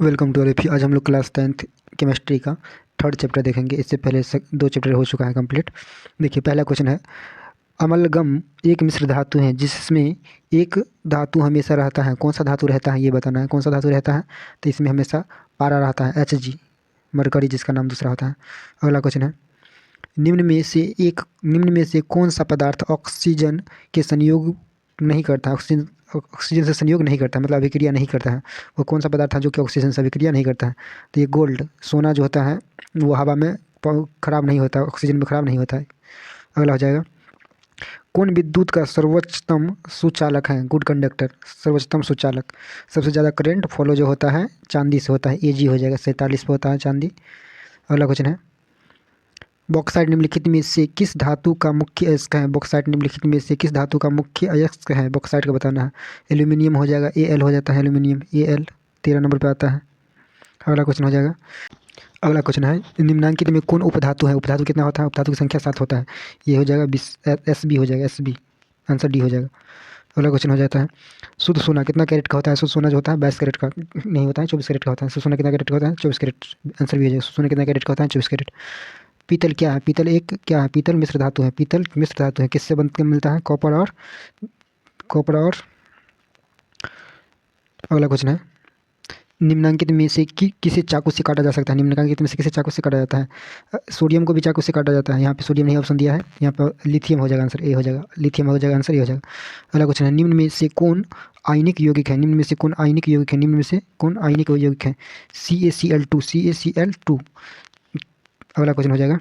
Welcome to एलएफी। आज हम लोग क्लास 10th केमिस्ट्री का थर्ड चैप्टर देखेंगे। इससे पहले दो चैप्टर हो चुका है कंप्लीट। देखिए, पहला क्वेश्चन है, अमलगम एक मिश्र धातु है जिसमें एक धातु हमेशा रहता है। कौन सा धातु रहता है ये बताना है। कौन सा धातु रहता है, तो इसमें हमेशा पारा रहता है, Hg, मरकरी जिसका नाम दूसरा होता है। अगला क्वेश्चन है, निम्न में से कौन सा पदार्थ ऑक्सीजन के संयोग नहीं करता। ऑक्सीजन से संयोग नहीं करता मतलब अभिक्रिया नहीं करता है। वो कौन सा पदार्थ है जो कि ऑक्सीजन से अभिक्रिया नहीं करता है। तो ये गोल्ड, सोना जो होता है वो हवा में खराब नहीं होता, ऑक्सीजन में खराब नहीं होता है। अगला हो जाएगा, कौन विद्युत का सर्वोच्चतम सुचालक है, गुड कंडक्टर, सर्वोच्चतम सुचालक। सबसे ज़्यादा करंट फॉलो जो होता है चांदी से होता है, Ag हो जाएगा, 47 पे होता है चांदी। अगला क्वेश्चन है, बॉक्साइट निम्नलिखित में से किस धातु का मुख्य अयस्क है। बॉक्साइट निम्नलिखित में से किस धातु का मुख्य अयस्क है, बॉक्साइट का बताना है। एल्यूमिनियम हो जाएगा, Al हो जाता है एल्यूमिनियम, Al 13 नंबर पे आता है। अगला क्वेश्चन हो जाएगा, अगला क्वेश्चन है, निम्नांकित में कौन उपधातु है। उपधातु कितना होता है, उपधातु की संख्या 7 होता है। ये हो जाएगा Sb हो जाएगा, Sb, आंसर डी हो जाएगा। अगला क्वेश्चन हो जाता है, शुद्ध सोना कितना कैरेट का होता है। शुद्ध सोना जो होता है 22 कैरेट का नहीं होता है, 24 कैरेट का होता है। शुद्ध सोना कितना कैरेट का होता है, 24 कैरेट, आंसर भी हो जाएगा। शुद्ध सोना कितना कैरेट का होता है, 24 कैरेट। पीतल क्या है, पीतल एक क्या है, पीतल मिश्र धातु है। पीतल मिश्र धातु है, किससे बन के मिलता है, कॉपर और अगला क्वेश्चन है, निम्नांकित में से किसे चाकू से काटा जा सकता है। निम्नांकित में से किसे चाकू से काटा जाता है। सोडियम को भी चाकू से काटा जाता है। यहाँ पे सोडियम नहीं ऑप्शन दिया है, यहाँ पर लिथियम हो जाएगा, आंसर ए हो जाएगा, लिथियम हो जाएगा, आंसर ए हो जाएगा। अगला क्वेश्चन है, निम्न में से कौन आयनिक यौगिक है। निम्न में से कौन आयनिक यौगिक है, निम्न में से कौन आयनिक यौगिक है। CaCl2, CaCl2। अगला क्वेश्चन हो जाएगा,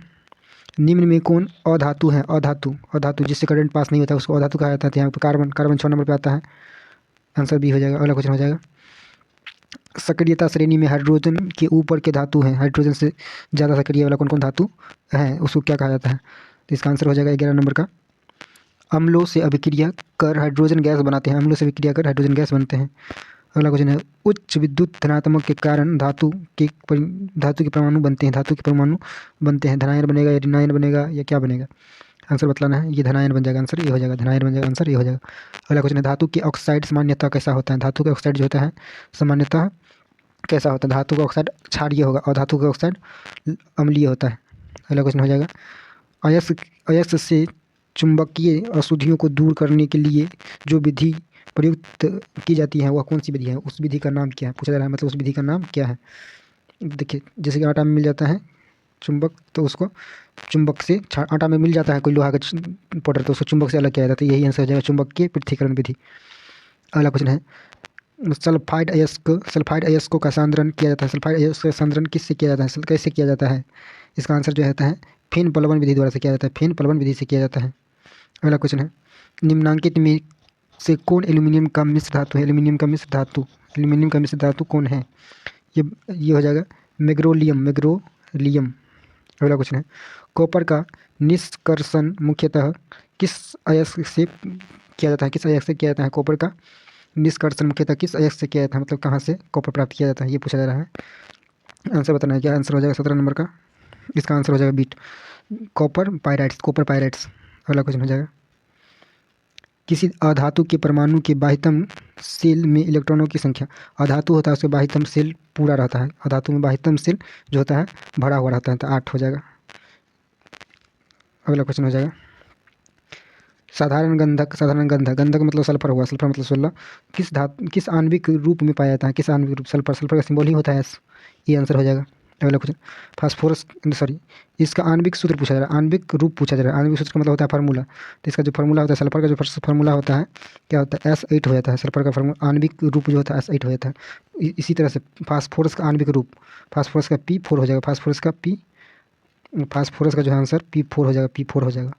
निम्न में कौन अधातु है। अधातु जिससे करंट पास नहीं होता उसको अधातु कहा जाता है। यहाँ पे कार्बन 6 नंबर पे आता है, आंसर बी हो जाएगा। अगला क्वेश्चन हो जाएगा, सक्रियता श्रेणी में हाइड्रोजन के ऊपर के धातु हैं। हाइड्रोजन से ज़्यादा सक्रिय वाला कौन कौन धातु है, उसको क्या कहा जाता है। तो इसका आंसर हो जाएगा 11 नंबर का, अम्लों से अभिक्रिया कर हाइड्रोजन गैस बनाते हैं। अम्लों से अभिक्रिया कर हाइड्रोजन गैस बनते हैं। अगला क्वेश्चन है, उच्च विद्युत धनात्मक के कारण धातु के परमाणु बनते हैं। धातु के परमाणु बनते हैं, धनायन बनेगा या ऋणायन बनेगा या क्या बनेगा, आंसर बतलाना है। ये धनायन बन जाएगा, आंसर ये हो जाएगा, धनायन बन जाएगा, आंसर ये हो जाएगा। अगला क्वेश्चन है, धातु के ऑक्साइड सामान्यतः कैसा होता है। धातु का ऑक्साइड जो होता है सामान्यतः कैसा होता है। धातु का ऑक्साइड क्षारीय होगा और धातु का ऑक्साइड अम्लीय होता है। अगला क्वेश्चन हो जाएगा, अयस्क से चुंबकीय अशुद्धियों को दूर करने के लिए जो विधि प्रयुक्त की जाती है वह कौन सी विधि है। उस विधि का नाम क्या है पूछा जा रहा है, मतलब उस विधि का नाम क्या है। देखिए, जैसे कि आटा में मिल जाता है चुंबक, तो उसको चुंबक से आटा में मिल जाता है कोई लोहा का पाउडर, तो उसको चुंबक से अलग किया जाता है। यही आंसर हो जाएगा, चुंबकीय पृथक्करण विधि। अगला क्वेश्चन है, सल्फाइड अयस्क को का सांद्रण किया जाता है। सल्फाइड अयस्क का सांद्रण किससे किया जाता है, कैसे किया जाता है। इसका आंसर जो रहता है फेन प्लवन विधि द्वारा से किया जाता है, फेन प्लवन विधि से किया जाता है। अगला क्वेश्चन है, निम्नांकित में से कौन एल्यूमिनियम का मिश्र धातु है। एल्यूमिनियम का मिश्र धातु कौन है। ये हो जाएगा मैग्नीशियम। अगला क्वेश्चन है, कॉपर का निष्कर्षण मुख्यतः किस अयस्क से किया जाता है। किस अयस्क से किया जाता है, कॉपर का निष्कर्षण मुख्यतः किस अयस्क से किया जाता है, मतलब कहाँ से कॉपर प्राप्त किया जाता है, ये पूछा जा रहा है। आंसर बताना है, क्या आंसर हो जाएगा 17 नंबर का, इसका आंसर हो जाएगा बीट, कॉपर पायराइट्स। अगला क्वेश्चन हो जाएगा, किसी अधातु के परमाणु के बाह्यतम शेल में इलेक्ट्रॉनों की संख्या। अधातु होता है उसके बाह्यतम शेल पूरा रहता है, अधातु में बाह्यतम शेल जो होता है भरा हुआ रहता है, तो 8 हो जाएगा। अगला क्वेश्चन हो जाएगा, साधारण गंधक मतलब सल्फर हुआ, सल्फर मतलब 16 किस आणविक रूप में पाया जाता है। किस आणविक रूप, सल्फर का सिंबल ही होता है S, ये आंसर हो जाएगा। अगला क्वेश्चन, फास्फोरस इसका आणविक सूत्र पूछा जा रहा है, आणविक रूप पूछा जा रहा है। आणविक सूत्र का मतलब होता है फार्मूला, तो इसका जो फार्मूला होता है सल्फर का जो फार्मूला होता है क्या होता है, S8 हो जाता है। सल्फर का फार्मूला आणविक रूप जो होता है S8 हो जाता है। इसी तरह से फास्फोरस का आणविक रूप, फास्फोरस का P4 हो जाएगा, फास्फोरस का जो है आंसर P4 हो जाएगा, P4 हो जाएगा।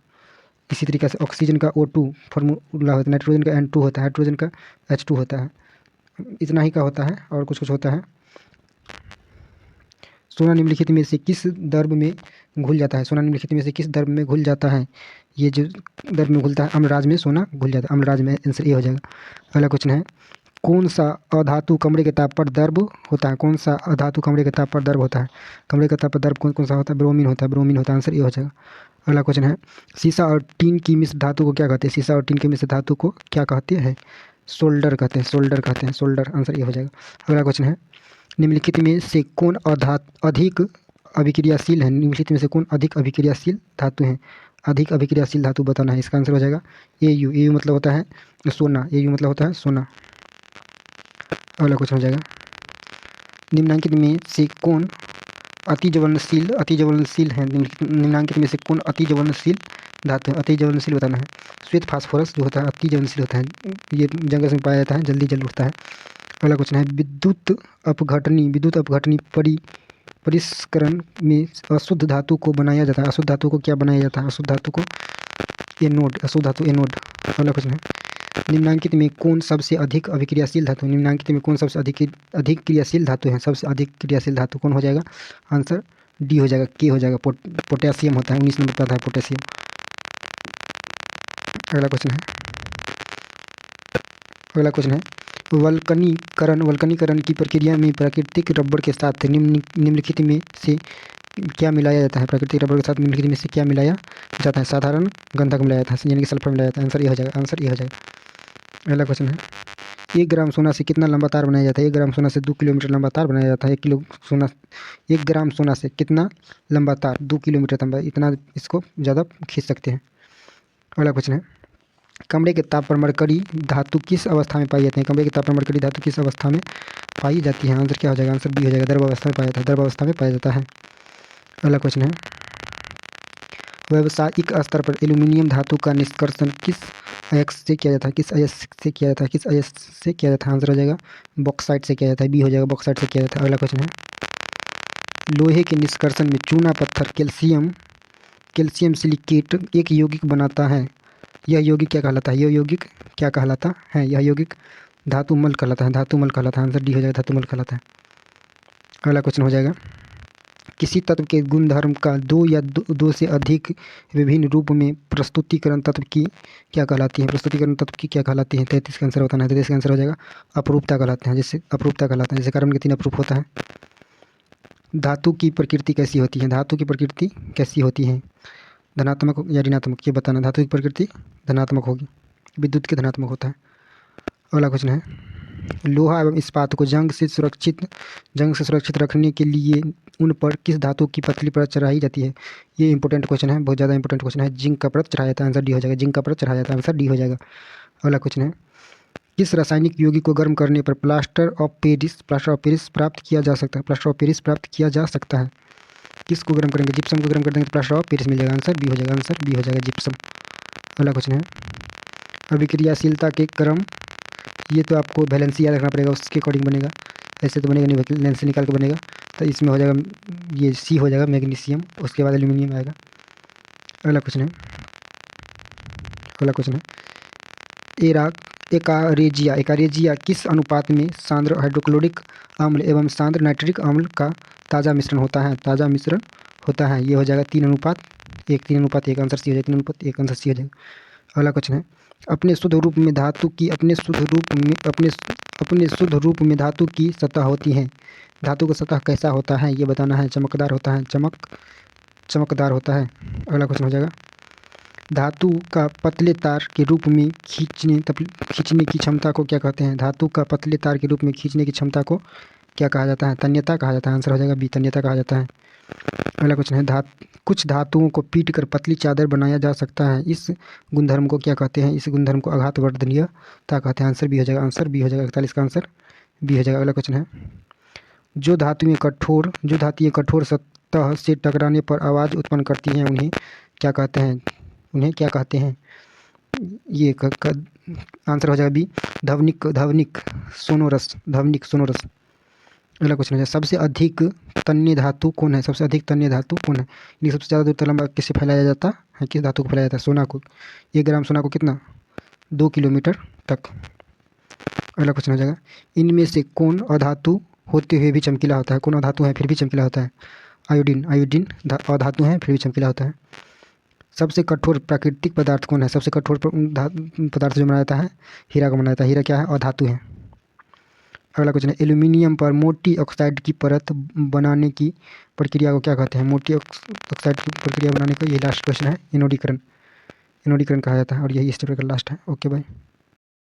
इसी तरीके से ऑक्सीजन का O2 फार्मूला होता है, नाइट्रोजन का N2 होता है, हाइड्रोजन का H2 होता है। इतना ही का होता है और कुछ होता है। सोना निम्नलिखित में से किस द्रव्य में घुल जाता है। सोना निम्नलिखित में से किस द्रव्य में घुल जाता है। ये जो द्रव्य में घुलता है अम्लराज में सोना घुल जाता है, अम्लराज में, आंसर ए हो जाएगा। अगला क्वेश्चन है, कौन सा अधातु कमरे के ताप पर द्रव होता है। कौन सा अधातु कमरे के ताप पर द्रव होता है। कमरे के ताप पर द्रव कौन कौन सा होता है, ब्रोमीन होता है, आंसर ए हो जाएगा। अगला क्वेश्चन है, सीसा और टीन की मिश्र धातु को क्या कहते हैं। सीसा और टीन की मिश्र धातु को क्या कहते हैं, सोल्डर कहते हैं, सोल्डर, आंसर ये हो जाएगा। अगला क्वेश्चन है, निम्नलिखित में से कौन अधिक अभिक्रियाशील है? निम्नलिखित में से कौन अधिक अभिक्रियाशील धातु है? अधिक अभिक्रियाशील धातु बताना है। इसका आंसर हो जाएगा Au। Au मतलब होता है सोना। Au मतलब होता है सोना। अगला क्वेश्चन हो जाएगा, निम्नांकित में से कौन अति ज्वलनशील है? निम्नांकित में से कौन अति ज्वलनशील धातु है? अति ज्वलनशील बताना है। श्वेत फास्फोरस जो होता है अति ज्वलनशील होता है, ये जंगल में पाया जाता है, जल्दी जल उठता है। अगला क्वेश्चन है, विद्युत अपघटनी परिष्करण में अशुद्ध धातु को बनाया जाता है। अशुद्ध धातु को क्या बनाया जाता है? अशुद्ध धातु को एनोड, अशुद्ध धातु एनोड। अगला क्वेश्चन है, निम्नांकित में कौन सबसे अधिक अभिक्रियाशील धातु? निम्नांकित में कौन सबसे अधिक क्रियाशील धातु है? सबसे अधिक क्रियाशील धातु कौन हो जाएगा? आंसर डी हो जाएगा, के हो जाएगा। पोटेशियम होता है, 19 नंबर पर आता है पोटेशियम। अगला क्वेश्चन है, वल्कनीकरण की प्रक्रिया में प्राकृतिक रबर के साथ निम्नलिखित में से क्या मिलाया जाता है? प्राकृतिक रबर के साथ निम्नलिखित में से क्या मिलाया जाता है? साधारण गंधक मिलाया जाता है, यानी कि सल्फर मिलाया जाता है। आंसर ये हो जाएगा, आंसर ये हो जाएगा। अगला क्वेश्चन है, 1 ग्राम सोना से कितना लंबा तार बनाया जाता है? 1 ग्राम सोना से 2 किलोमीटर लंबा तार बनाया जाता है। 1 ग्राम सोना से कितना लंबा तार? 2 किलोमीटर लंबा, इतना इसको ज़्यादा खींच सकते हैं। अगला क्वेश्चन है, कमरे के ताप पर मरकरी धातु किस अवस्था में पाई जाती है? कमरे के ताप पर मरकरी धातु किस अवस्था में पाई जाती है? आंसर क्या हो जाएगा? आंसर बी हो जाएगा, द्रव अवस्था में पाया जाता है, द्रव अवस्था में पाया जाता है। अगला क्वेश्चन है, व्यावसायिक स्तर पर एल्यूमीनियम धातु का निष्कर्षण किस अयस्क से किया जाता है? किस अयस्क से किया जाता है? किस अयस्क से किया जाता है? आंसर हो जाएगा बॉक्साइट से किया जाता है, बी हो जाएगा, बॉक्साइट से किया जाता है। अगला क्वेश्चन है, लोहे के निष्कर्षण में चूना पत्थर कैल्शियम सिलिकेट एक यौगिक बनाता है। यह यौगिक क्या कहलाता है? यह यौगिक क्या कहलाता है? यह यौगिक धातुमल कहलाता है, धातुमल कहलाता है। आंसर डी हो जाएगा, धातुमल कहलाता है। अगला क्वेश्चन हो जाएगा, किसी तत्व के गुणधर्म का दो से अधिक विभिन्न रूप में प्रस्तुतिकरण तत्व की क्या कहलाती है? प्रस्तुतिकरण तत्व की क्या कहलाती है? 33 का आंसर बताना है। 33 का आंसर हो जाएगा अपरूपता कहलाते हैं, जैसे अपरूपता कहलाते हैं, जैसे कार्बन के 3 अपरूप होता है। धातु की प्रकृति कैसी होती है? धातु की प्रकृति कैसी होती है? धनात्मक या ऋणात्मक, ये बताना। धातु की प्रकृति धनात्मक होगी, विद्युत के धनात्मक होता है। अगला क्वेश्चन है, लोहा एवं इस्पात को जंग से सुरक्षित रखने के लिए उन पर किस धातु की पतली परत चढ़ाई जाती है? ये इंपॉर्टेंट क्वेश्चन है, बहुत ज़्यादा इंपॉर्टेंट क्वेश्चन है। जिंक का परत चढ़ाया जाता है, आंसर डी हो जाएगा, जिंक का परत चढ़ाया जाता है, आंसर डी हो जाएगा। अगला क्वेश्चन है, किस रासायनिक यौगिक को गर्म करने पर प्लास्टर ऑफ पेरिस प्राप्त किया जा सकता है? प्लास्टर ऑफ पेरिस प्राप्त किया जा सकता है। किसको गर्म करेंगे? जिप्सम को गर्म कर देंगे तो प्लास्टर ऑफ पेरिस मिल जाएगा, आंसर बी हो जाएगा, आंसर बी हो जाएगा, जिप्सम। अगला क्वेश्चन है, अभिक्रियाशीलता के क्रम, ये तो आपको वैलेंसी याद रखना पड़ेगा, उसके अकॉर्डिंग बनेगा, ऐसे तो बनेगा नहीं, वैलेंसी निकाल के बनेगा। तो इसमें हो जाएगा, ये सी हो जाएगा, मैग्नीशियम, उसके बाद एल्यूमिनियम आएगा। अगला क्वेश्चन है, एकारेजिया किस अनुपात में सांद्र हाइड्रोक्लोरिक अम्ल एवं सांद्र नाइट्रिक अम्ल का ताज़ा मिश्रण होता है? ये हो जाएगा 3:1, आंसर सी हो जाएगा, 3:1, आंसर सी हो जाएगा। अगला क्वेश्चन है, अपने शुद्ध रूप में धातु की सतह होती है। धातु का सतह कैसा होता है ये बताना है। चमकदार होता है, चमकदार होता है। अगला क्वेश्चन हो जाएगा, धातु का पतले तार के रूप में खींचने की क्षमता को क्या कहते हैं? धातु का पतले तार के रूप में खींचने की क्षमता को क्या कहा जाता है? तन्यता कहा जाता है, आंसर हो जाएगा बी, तन्यता कहा जाता है। अगला क्वेश्चन है, कुछ धातुओं को पीट कर पतली चादर बनाया जा सकता है, इस गुणधर्म को क्या कहते हैं? इस गुणधर्म को आघातवर्धनीयता कहते हैं, आंसर बी हो जाएगा, आंसर बी हो जाएगा, 41 का आंसर बी हो जाएगा। अगला क्वेश्चन है, जो धातुएं कठोर सतह से टकराने पर आवाज़ उत्पन्न करती हैं उन्हें क्या कहते हैं? ये आंसर हो जाएगा बी, ध्वनिक सोनोरस। अगला क्वेश्चन है, सबसे अधिक तन्य धातु कौन है? सबसे अधिक तन्य धातु कौन है? ये सबसे ज़्यादा दूर तक लंबा किससे फैलाया जाता है? किस धातु को फैलाया जाता है? सोना को। 1 ग्राम सोना को कितना? 2 किलोमीटर तक। अगला क्वेश्चन हो जाएगा, इनमें से कौन अधातु होते हुए भी चमकीला होता है? कौन अधातु है फिर भी चमकीला होता है? आयोडीन अधातु है फिर भी चमकीला होता है। सबसे कठोर प्राकृतिक पदार्थ कौन है? सबसे कठोर पदार्थ जो बनाया जाता है, हीरा को बनाया जाता है। हीरा क्या है? अधातु है। अगला क्वेश्चन है, एल्यूमिनियम पर मोटी ऑक्साइड की परत बनाने की प्रक्रिया को क्या कहते हैं? मोटी ऑक्साइड की प्रक्रिया बनाने को, ये लास्ट क्वेश्चन है, एनोडीकरण कहा जाता है, और यही इस चैप्टर का लास्ट है। Okay bye.